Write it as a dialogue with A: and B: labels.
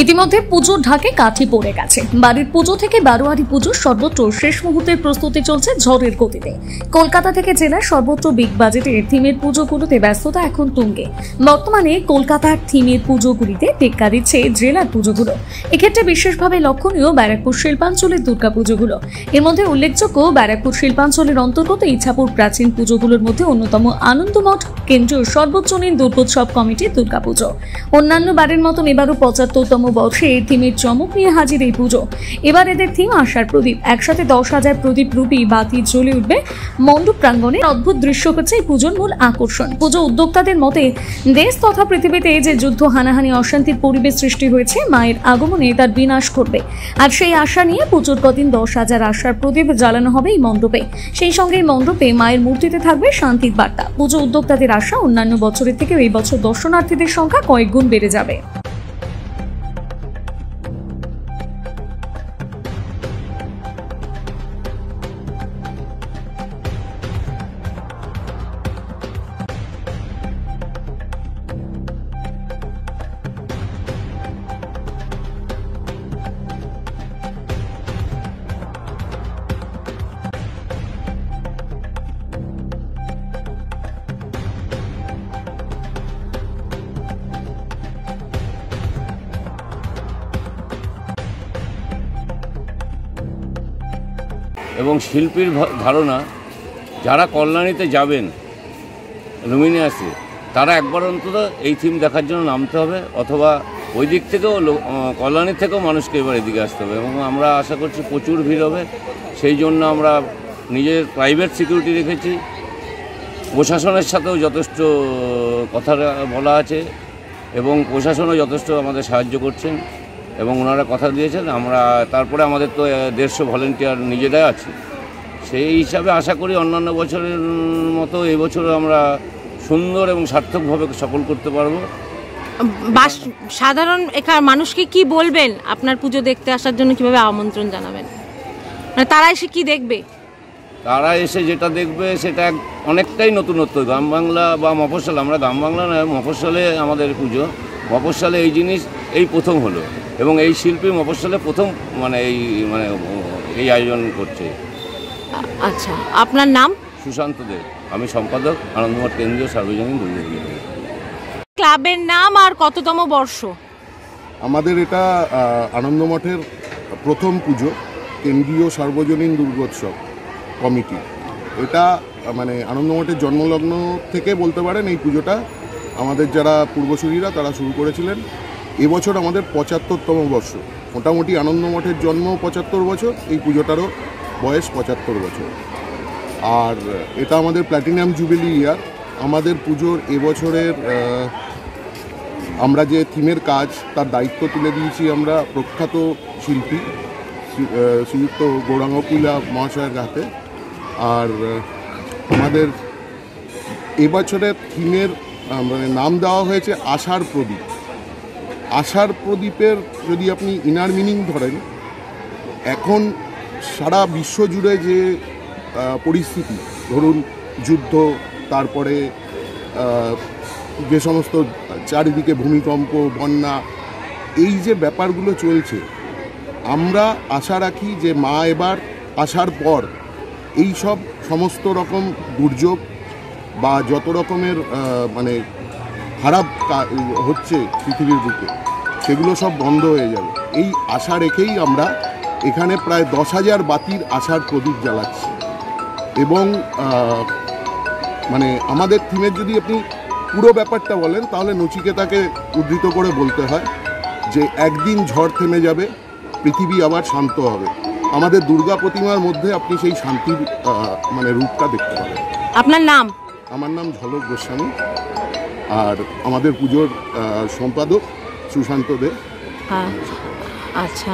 A: ইতিমধ্যে পুজোর ঢাকে কাঠি পড়ে গেছে। বাড়ির পুজো থেকে বারোয়ারি পুজোর সর্বত্র শেষ মুহূর্তের প্রস্তুতি চলছে ঝড়ের গতিতে। কলকাতা থেকে জেলার সর্বত্র বিগ বাজেটের থিমের পুজোগুলোতে ব্যস্ততা এখন তুঙ্গে। বর্তমানে কলকাতার থিমের পুজোগুলিতে টেক্কা দিচ্ছে জেলার পুজোগুলো। এক্ষেত্রে বিশেষভাবে লক্ষণীয় ব্যারাকপুর শিল্পাঞ্চলের দুর্গাপুজোগুলো। এর মধ্যে উল্লেখযোগ্য ব্যারাকপুর শিল্পাঞ্চলের অন্তর্গত ইছাপুর প্রাচীন পুজোগুলোর মধ্যে অন্যতম আনন্দমঠ কেন্দ্রীয় সর্বজনীন দুর্গোৎসব কমিটির দুর্গাপুজো। অন্যান্য বারের মতন এবারও ৭৫তম বর্ষে এই থিমের চমক নিয়ে হাজির এই পুজো। এবার এদের থিম আশার প্রদীপ। একসাথে ১০,০০০ প্রদীপ রূপী বাতি জ্বলে উঠবে মণ্ডপ প্রাঙ্গণে। অদ্ভুত দৃশ্য হচ্ছে এই পুজোর মূল আকর্ষণ। পুজো উদ্যোক্তাদের মতে দেশ তথা পৃথিবীতে যে যুদ্ধ, হানাহানি, অশান্তির পরিবেশ সৃষ্টি হয়েছে, মায়ের আগমনে তার বিনাশ ঘটবে। আর সেই আশা নিয়ে পুজোর কদিন ১০,০০০ আশার প্রদীপ জ্বালানো হবে এই মণ্ডপে। সেই সঙ্গে এই মণ্ডপে মায়ের মূর্তিতে থাকবে শান্তির বার্তা। পুজো উদ্যোক্তাদের আশা অন্যান্য বছরের থেকেও এই বছর দর্শনার্থীদের সংখ্যা কয়েক গুণ বেড়ে যাবে।
B: এবং শিল্পীর ধারণা, যারা কল্যাণীতে যাবেন লুমিনিয়াসে, তারা একবার অন্তত এই থিম দেখার জন্য নামতে হবে, অথবা ওই দিক থেকেও কল্যাণী থেকেও মানুষকে এবার এদিকে আসতে হবে। এবং আমরা আশা করছি প্রচুর ভিড় হবে। সেই জন্য আমরা নিজের প্রাইভেট সিকিউরিটি রেখেছি। প্রশাসনের সাথেও যথেষ্ট কথা বলা আছে এবং প্রশাসনও যথেষ্ট আমাদের সাহায্য করছেন এবং ওনারা কথা দিয়েছেন। আমরা তারপরে আমাদের তো ১৫০ ভলেন্টিয়ার নিজেরাই আছি। সেই হিসাবে আশা করি অন্যান্য বছরের মতো এবছরও আমরা সুন্দর এবং সার্থকভাবে সফল করতে পারবো।
C: সাধারণ এখানে মানুষকে কি বলবেন? আপনার পুজো দেখতে আসার জন্য কিভাবে আমন্ত্রণ জানাবেন? মানে তারা এসে কি দেখবে?
B: তারা এসে যেটা দেখবে সেটা অনেকটাই নতুনত্ব। গ্রাম বাংলা বা মফস্বল, আমরা গ্রাম বাংলা নয়, মফস্বলে আমাদের পুজো। মফস্বলে এই জিনিস এই প্রথম হলো এবং এই শিল্পী মফস্বলে প্রথম এই আয়োজন করছে।
C: আচ্ছা, আপনার নাম?
B: সুশান্ত দে, আমি সম্পাদক, আনন্দমঠ কেন্দ্রীয় সর্বজনীন দুর্গোৎসব।
C: ক্লাবের নাম আর কততম বর্ষ?
D: আমাদের এটা আনন্দমঠের প্রথম পুজো, কেন্দ্রীয় সার্বজনীন দুর্গোৎসব কমিটি। এটা মানে আনন্দমঠের জন্মলগ্ন থেকে বলতে পারেন এই পুজোটা আমাদের যারা পূর্বসূরীরা তারা শুরু করেছিলেন। এবছর আমাদের ৭৫তম বর্ষ। মোটামুটি আনন্দমঠের জন্ম ৭৫ বছর, এই পুজোটারও বয়স ৭৫ বছর। আর এটা আমাদের প্ল্যাটিনাম জুবিলি ইয়ার। আমাদের পুজোর এবছরের আমরা যে থিমের কাজ, তার দায়িত্ব তুলে দিয়েছি আমরা প্রখ্যাত শিল্পী শ্রীযুক্ত গৌরাঙ্গ কুইলা মহাশয়ের হাতে। আর আমাদের এবছরের থিমের নাম দেওয়া হয়েছে আশার প্রদীপ। আশার প্রদীপের যদি আপনি ইনার মিনিং ধরেন, এখন সারা বিশ্ব জুড়ে যে পরিস্থিতি, ধরুন যুদ্ধ, তারপরে যে সমস্ত চারিদিকে ভূমিকম্প, বন্যা, এই যে ব্যাপারগুলো চলছে, আমরা আশা রাখি যে মা এবার আসার পর এই সব সমস্ত রকম দুর্যোগ বা যত রকমের খারাপ হচ্ছে পৃথিবীর বুকে, সেগুলো সব বন্ধ হয়ে যাবে। এই আশা রেখেই আমরা এখানে প্রায় ১০,০০০ বাতির আশার প্রদীপ জ্বালাচ্ছি। এবং আমাদের থিমের যদি আপনি পুরো ব্যাপারটা বলেন, তাহলে নচিকেতাকে উদ্ধৃত করে বলতে হয় যে একদিন ঝড় থেমে যাবে, পৃথিবী আবার শান্ত হবে। আমাদের দুর্গা প্রতিমার মধ্যে আপনি সেই শান্তির রূপটা দেখতে পাবেন।
C: আপনার নাম?
D: আমার নাম ঝলক গোস্বামী, আর আমাদের পুজোর সম্পাদক সুশান্ত দে।
C: আচ্ছা।